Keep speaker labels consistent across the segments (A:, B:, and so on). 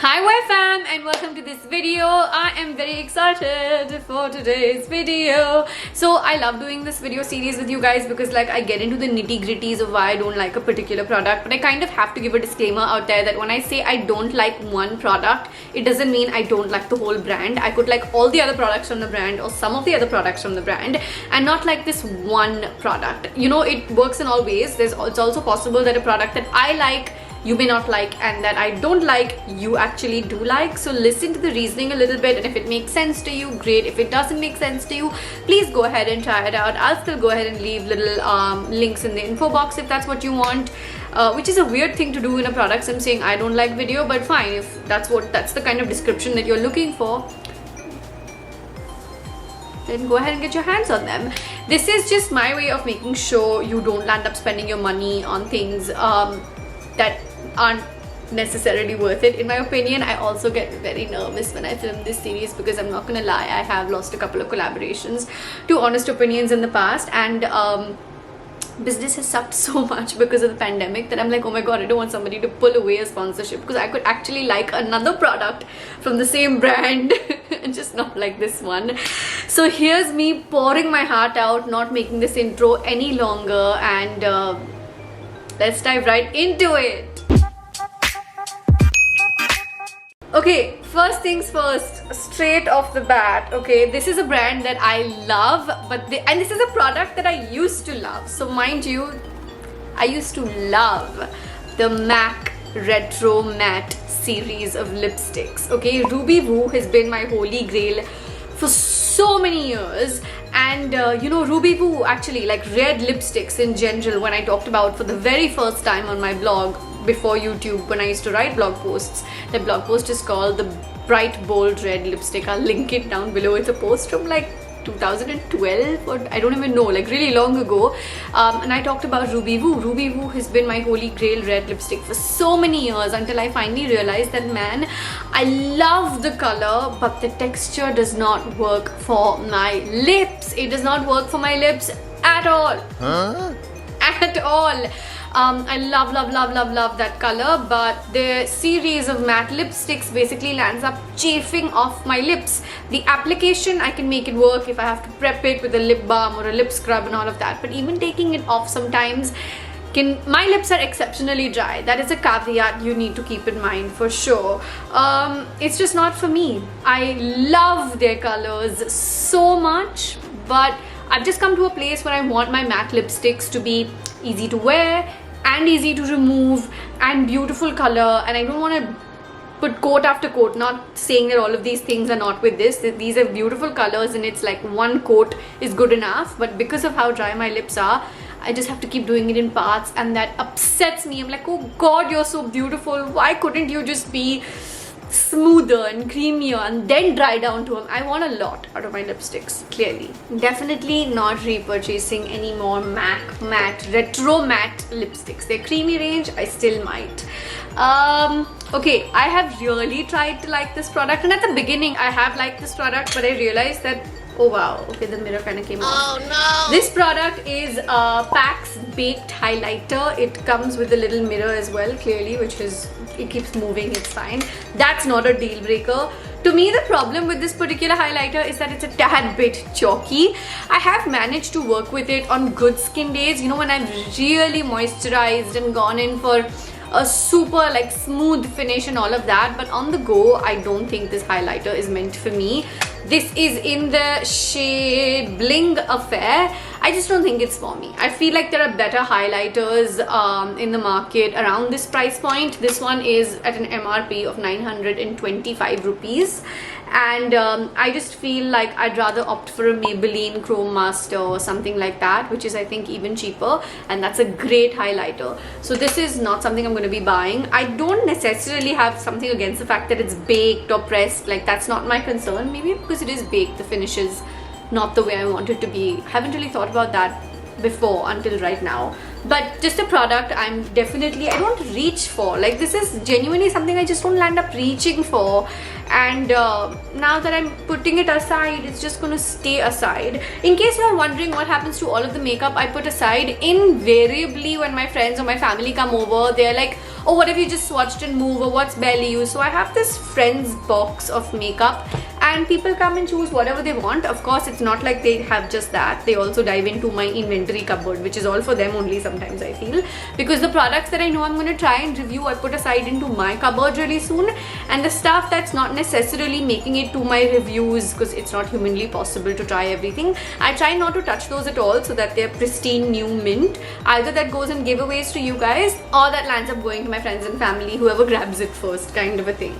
A: Hi YFam and welcome to this video. I am very excited for today's video. So I love doing this video series with you guys because I get into the nitty-gritties of why I don't like a particular product, but I kind of have to give a disclaimer out there that when I say I don't like one product, it doesn't mean I don't like the whole brand. I could like all the other products from the brand or some of the other products from the brand and not like this one product. You know, it works in all ways. It's also possible that a product that I like you may not like and that I don't like you actually do like. So listen to the reasoning a little bit, and if it makes sense to you, great. If it doesn't make sense to you, please go ahead and try it out. I'll still go ahead and leave little links in the info box if that's what you want, which is a weird thing to do in a products I'm saying I don't like video, but fine, if that's the kind of description that you're looking for, then go ahead and get your hands on them. This is just my way of making sure you don't land up spending your money on things that aren't necessarily worth it, in my opinion. I also get very nervous when I film this series because I'm not gonna lie, I have lost a couple of collaborations to Honest Opinions in the past, and business has sucked so much because of the pandemic that I'm like, oh my god, I don't want somebody to pull away a sponsorship because I could actually like another product from the same brand and just not like this one. So here's me pouring my heart out, not making this intro any longer, and let's dive right into it. Okay, first things first, straight off the bat, okay, this is a brand that I love, and this is a product that I used to love. So mind you, I used to love the MAC Retro Matte series of lipsticks, okay. Ruby Woo has been my holy grail for so many years, and you know, Ruby Woo actually, like red lipsticks in general, when I talked about for the very first time on my blog before YouTube, when I used to write blog posts, that blog post is called the Bright Bold Red Lipstick. I'll link it down below. It's a post from like 2012 or I don't even know, like really long ago, and I talked about Ruby Woo. Ruby Woo has been my holy grail red lipstick for so many years until I finally realized that, man, I love the color but the texture does not work for my lips. It does not work for my lips at all. At all. I love that color, but the series of matte lipsticks basically lands up chafing off my lips. The application, I can make it work if I have to prep it with a lip balm or a lip scrub and all of that, but even taking it off sometimes my lips are exceptionally dry. That is a caveat you need to keep in mind for sure. It's just not for me. I love their colors so much, but I've just come to a place where I want my matte lipsticks to be easy to wear and easy to remove and beautiful color, and I don't want to put coat after coat. Not saying that all of these things are not with this. These are beautiful colors and it's like one coat is good enough, but because of how dry my lips are, I just have to keep doing it in parts, and that upsets me. I'm like, oh god, you're so beautiful, why couldn't you just be smoother and creamier and then dry down to them? I want a lot out of my lipsticks, clearly. Definitely not repurchasing any more MAC matte retro matte lipsticks. Their creamy range, I still might. Okay, I have really tried to like this product, and at the beginning I have liked this product, but I realized that, oh wow, okay, the mirror kind of came off. Oh no! This product is PAX Baked Highlighter. It comes with a little mirror as well, clearly, which is, it keeps moving, it's fine. That's not a deal breaker. To me, the problem with this particular highlighter is that it's a tad bit chalky. I have managed to work with it on good skin days, you know, when I've really moisturized and gone in for a super like smooth finish and all of that, but on the go, I don't think this highlighter is meant for me. This is in the shade Bling Affair. I just don't think it's for me. I feel like there are better highlighters in the market around this price point. This one is at an MRP of 925 rupees, and I just feel like I'd rather opt for a Maybelline Chrome Master or something like that, which is I think even cheaper, and that's a great highlighter. So this is not something I'm going to be buying. I don't necessarily have something against the fact that it's baked or pressed, like that's not my concern. Maybe because it is baked, the finish is not the way I want it to be. I haven't really thought about that before until right now. But just a product I don't reach for. Like, this is genuinely something I just don't land up reaching for. And now that I'm putting it aside, it's just gonna stay aside. In case you're wondering what happens to all of the makeup I put aside, invariably when my friends or my family come over, they're like, oh, what have you just swatched and move, or what's barely used? So I have this friends box of makeup, and people come and choose whatever they want. Of course, it's not like they have just that. They also dive into my inventory cupboard, which is all for them only sometimes, I feel, because the products that I know I'm going to try and review, I put aside into my cupboard really soon, and the stuff that's not necessarily making it to my reviews, because it's not humanly possible to try everything, I try not to touch those at all, so that they're pristine new mint. Either that goes in giveaways to you guys, or that lands up going to my friends and family, whoever grabs it first, kind of a thing.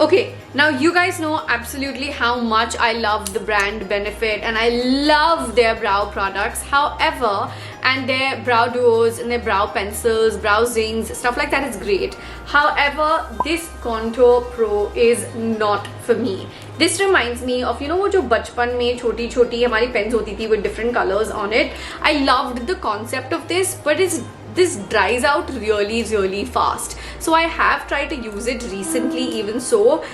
A: Okay, now you guys know absolutely how much I love the brand Benefit, and I love their brow products. However, and their brow duos and their brow pencils, brow zings, stuff like that is great. However, this Contour Pro is not for me. This reminds me of, you know, wo jo bachpan mein choti choti hamari pens hoti thi with different colors on it. I loved the concept of this, but this dries out really fast. So I have tried to use it recently, even so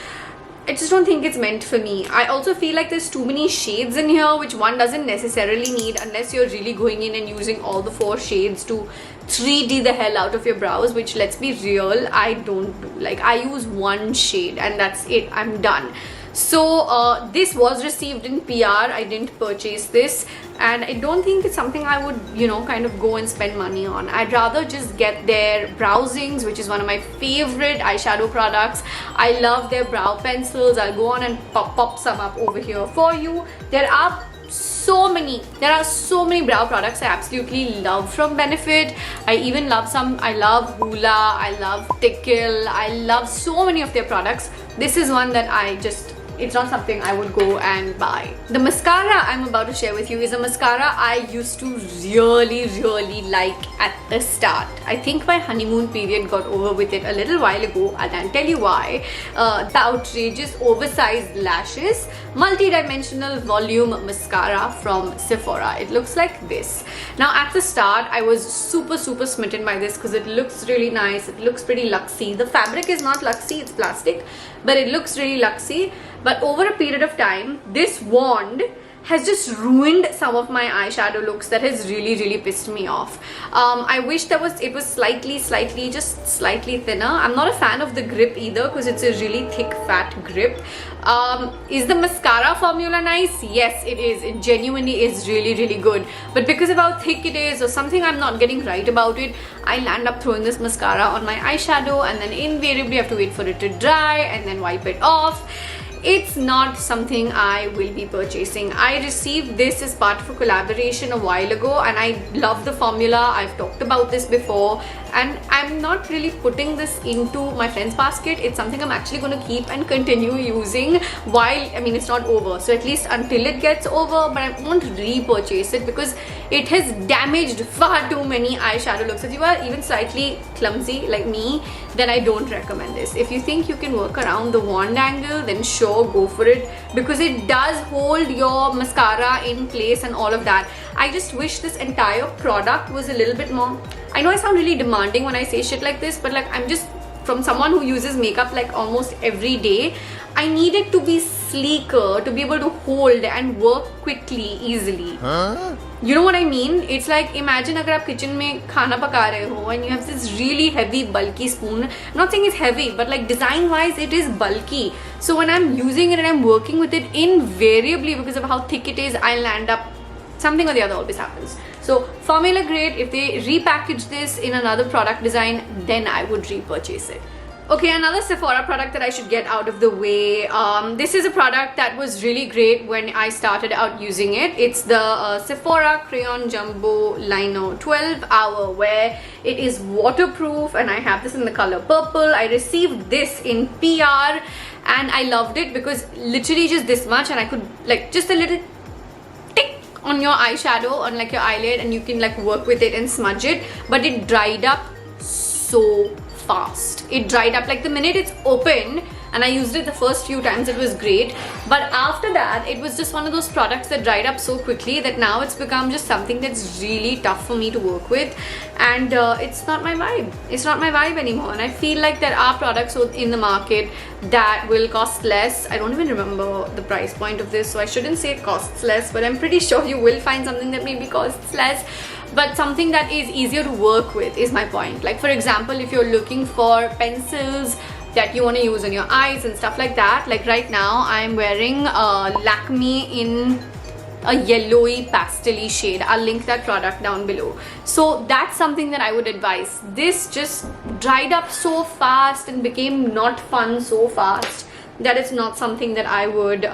A: I just don't think it's meant for me. I also feel like there's too many shades in here, which one doesn't necessarily need unless you're really going in and using all the 4 shades to 3D the hell out of your brows, which, let's be real, I don't do. Like, I use 1 shade and that's it, I'm done. So this was received in PR. I didn't purchase this, and I don't think it's something I would, you know, kind of go and spend money on. I'd rather just get their brow zings, which is one of my favorite eyeshadow products. I love their brow pencils. I'll go on and pop some up over here for you. There are so many brow products I absolutely love from Benefit. I even love I love Hoola, I love Tickle, I love so many of their products. This is one that it's not something I would go and buy. The mascara I'm about to share with you is a mascara I used to really like at the start. I think my honeymoon period got over with it a little while ago, and I'll tell you why. The outrageous oversized lashes multi-dimensional volume mascara from Sephora. It looks like this. Now, at the start, I was super smitten by this because it looks really nice. It looks pretty luxy. The fabric is not luxy, it's plastic, but it looks really luxy. But over a period of time, this wand has just ruined some of my eyeshadow looks. That has really pissed me off. I wish it was slightly thinner. I'm not a fan of the grip either because it's a really thick fat grip. Is the mascara formula nice? Yes, it is. It genuinely is really good, but because of how thick it is or something I'm not getting right about it, I land up throwing this mascara on my eyeshadow, and then invariably have to wait for it to dry and then wipe it off. It's not something I will be purchasing. I received this as part of a collaboration a while ago, and I love the formula. I've talked about this before, and I'm not really putting this into my friend's basket. It's something I'm actually going to keep and continue using while, I mean, it's not over, so at least until it gets over, but I won't repurchase it because it has damaged far too many eyeshadow looks. If you are even slightly clumsy like me, then I don't recommend this. If you think you can work around the wand angle, then sure, go for it, because it does hold your mascara in place and all of that. I just wish this entire product was a little bit more, I know I sound really demanding when I say shit like this, but like, I'm just, from someone who uses makeup like almost every day, I need it to be sleeker, to be able to hold and work quickly, easily. You know what I mean? It's like, imagine agar aap kitchen mein khana paka rahe ho and you have this really heavy bulky spoon. I'm not saying it's heavy, but like design wise it is bulky. So when I'm using it and I'm working with it, invariably because of how thick it is, I'll land up, something or the other always happens. So formula great. If they repackage this in another product design, then I would repurchase it. Okay, another Sephora product that I should get out of the way. This is a product that was really great when I started out using it. It's the Sephora Crayon Jumbo Lino 12 Hour, where it is waterproof, and I have this in the color purple. I received this in PR and I loved it because literally just this much, and I could like just a little tick on your eyeshadow, on like your eyelid, and you can like work with it and smudge it, but it dried up so fast. It dried up like the minute it's open, and I used it the first few times, it was great, but after that it was just one of those products that dried up so quickly that now it's become just something that's really tough for me to work with, and it's not my vibe. It's not my vibe anymore, and I feel like there are products in the market that will cost less. I don't even remember the price point of this, so I shouldn't say it costs less, but I'm pretty sure you will find something that maybe costs less, but something that is easier to work with is my point. Like for example, if you're looking for pencils that you want to use on your eyes and stuff like that, like right now I'm wearing Lakme in a yellowy pastel-y shade. I'll link that product down below. So that's something that I would advise. This just dried up so fast and became not fun so fast that it's not something that I would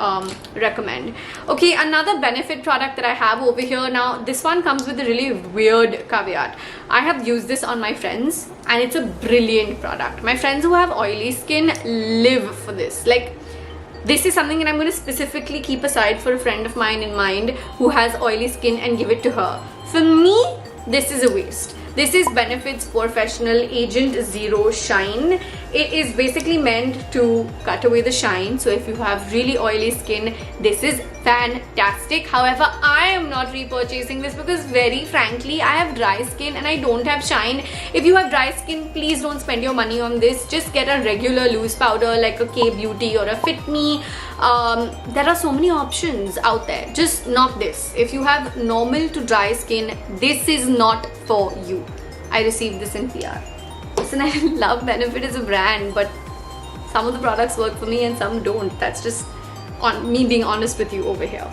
A: recommend. Okay, another Benefit product that I have over here. Now this one comes with a really weird caveat. I have used this on my friends and it's a brilliant product. My friends who have oily skin live for this. Like, this is something that I'm going to specifically keep aside for a friend of mine in mind who has oily skin and give it to her. For me, this is a waste. This is Benefit's Professional Agent Zero Shine. It is basically meant to cut away the shine. So if you have really oily skin, this is fantastic. However, I am not repurchasing this because very frankly, I have dry skin and I don't have shine. If you have dry skin, please don't spend your money on this. Just get a regular loose powder like a K-Beauty or a Fit Me. There are so many options out there. Just not this. If you have normal to dry skin, this is not for you. I received this in PR. Listen, I love Benefit as a brand, but some of the products work for me and some don't. That's just on me being honest with you over here.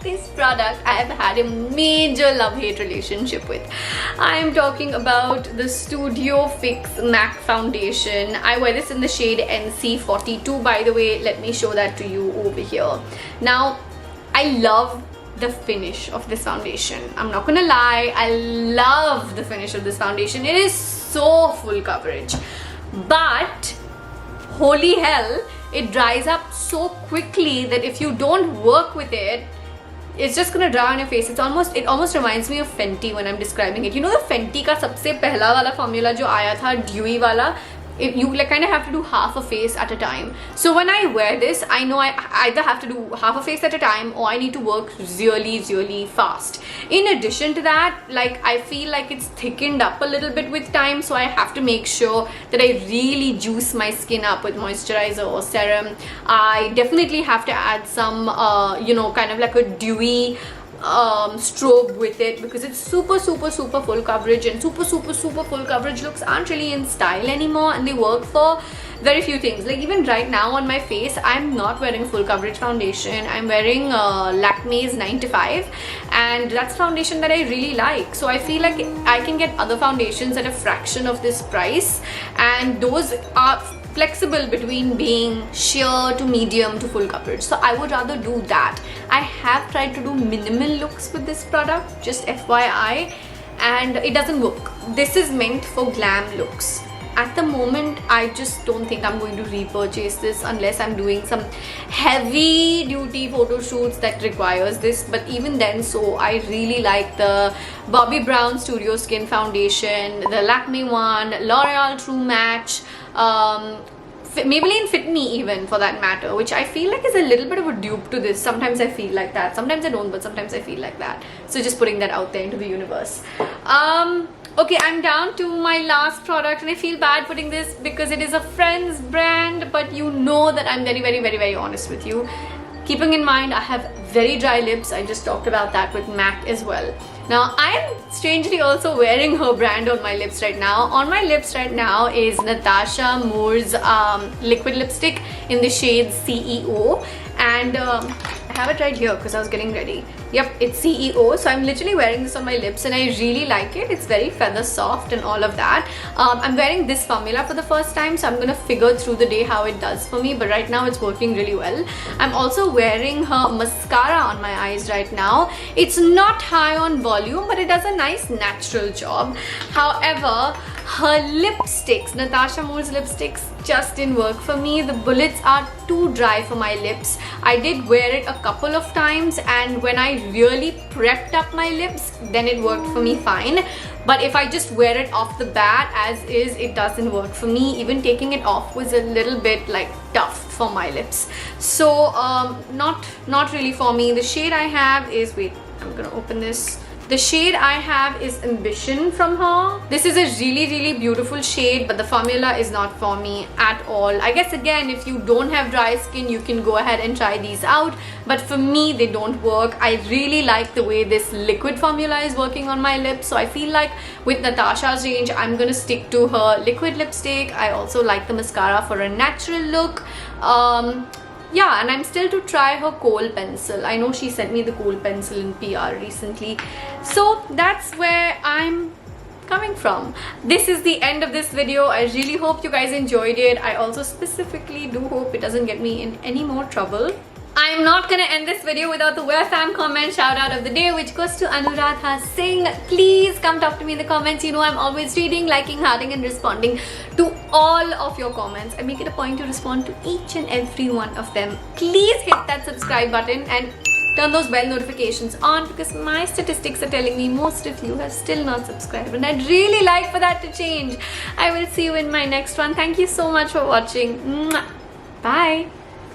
A: This product I have had a major love-hate relationship with. I am talking about the Studio Fix MAC foundation. I wear this in the shade NC42, by the way. Let me show that to you over here. Now, I love the finish of this foundation. I'm not gonna lie, I love the finish of this foundation. It is so full coverage, but holy hell, it dries up so quickly that if you don't work with it, it's just gonna dry on your face. It almost reminds me of Fenty when I'm describing it. You know the Fenty का सबसे पहला वाला formula जो आया था dewy वाला, you like kind of have to do half a face at a time. So when I wear this, I know I either have to do half a face at a time or I need to work really fast. In addition to that, like I feel like it's thickened up a little bit with time, so I have to make sure that I really juice my skin up with moisturizer or serum. I definitely have to add some you know, kind of like a dewy strobe with it because it's super full coverage, and super full coverage looks aren't really in style anymore, and they work for very few things. Like even right now on my face, I'm not wearing full coverage foundation. I'm wearing Lakme's 9 to 5, and that's foundation that I really like. So I feel like I can get other foundations at a fraction of this price, and those are flexible between being sheer to medium to full coverage. So I would rather do that. I have tried to do minimal looks with this product, just FYI, and it doesn't work. This is meant for glam looks. At the moment, I just don't think I'm going to repurchase this unless I'm doing some heavy duty photo shoots that requires this. But even then, so I really like the Bobbi Brown Studio Skin Foundation, the Lakme one, L'Oreal True Match, Maybelline Fit Me even for that matter, which I feel like is a little bit of a dupe to this. Sometimes I feel like that, sometimes I don't, but sometimes I feel like that. So just putting that out there into the universe. Okay, I'm down to my last product, and I feel bad putting this because it is a friend's brand, but you know that I'm very honest with you. Keeping in mind I have very dry lips. I just talked about that with MAC as well. Now I'm strangely also wearing her brand on my lips right now. On my lips right now is Natasha Moore's liquid lipstick in the shade CEO, and I have it right here because I was getting ready. Yep, it's CEO. So I'm literally wearing this on my lips and I really like it. It's very feather soft and all of that. I'm wearing this formula for the first time, so I'm gonna figure through the day how it does for me, but right now it's working really well. I'm also wearing her mascara on my eyes right now. It's not high on volume, but it does a nice natural job. However, Her lipsticks, Natasha Moore's lipsticks, just didn't work for me. The bullets are too dry for my lips. I did wear it a couple of times, and when I really prepped up my lips, then it worked for me fine. But if I just wear it off the bat as is, it doesn't work for me. Even taking it off was a little bit like tough for my lips. So not really for me. The shade I have is, wait, I'm gonna open this. The shade I have is Ambition from her. This is a really beautiful shade, but the formula is not for me at all. I guess again, if you don't have dry skin, you can go ahead and try these out, but for me they don't work. I really like the way this liquid formula is working on my lips, so I feel like with Natasha's range, I'm gonna stick to her liquid lipstick. I also like the mascara for a natural look. Yeah, and I'm still to try her kohl pencil. I know she sent me the kohl pencil in PR recently. So that's where I'm coming from. This is the end of this video. I really hope you guys enjoyed it. I also specifically do hope it doesn't get me in any more trouble. I'm not gonna end this video without the Wear Fam comment shout out of the day, which goes to Anuradha Singh. Please come talk to me in the comments. You know I'm always reading, liking, hearting and responding to all of your comments. I make it a point to respond to each and every one of them. Please hit that subscribe button and turn those bell notifications on, because my statistics are telling me most of you have still not subscribed, and I'd really like for that to change. I will see you in my next one. Thank you so much for watching. Mwah. Bye.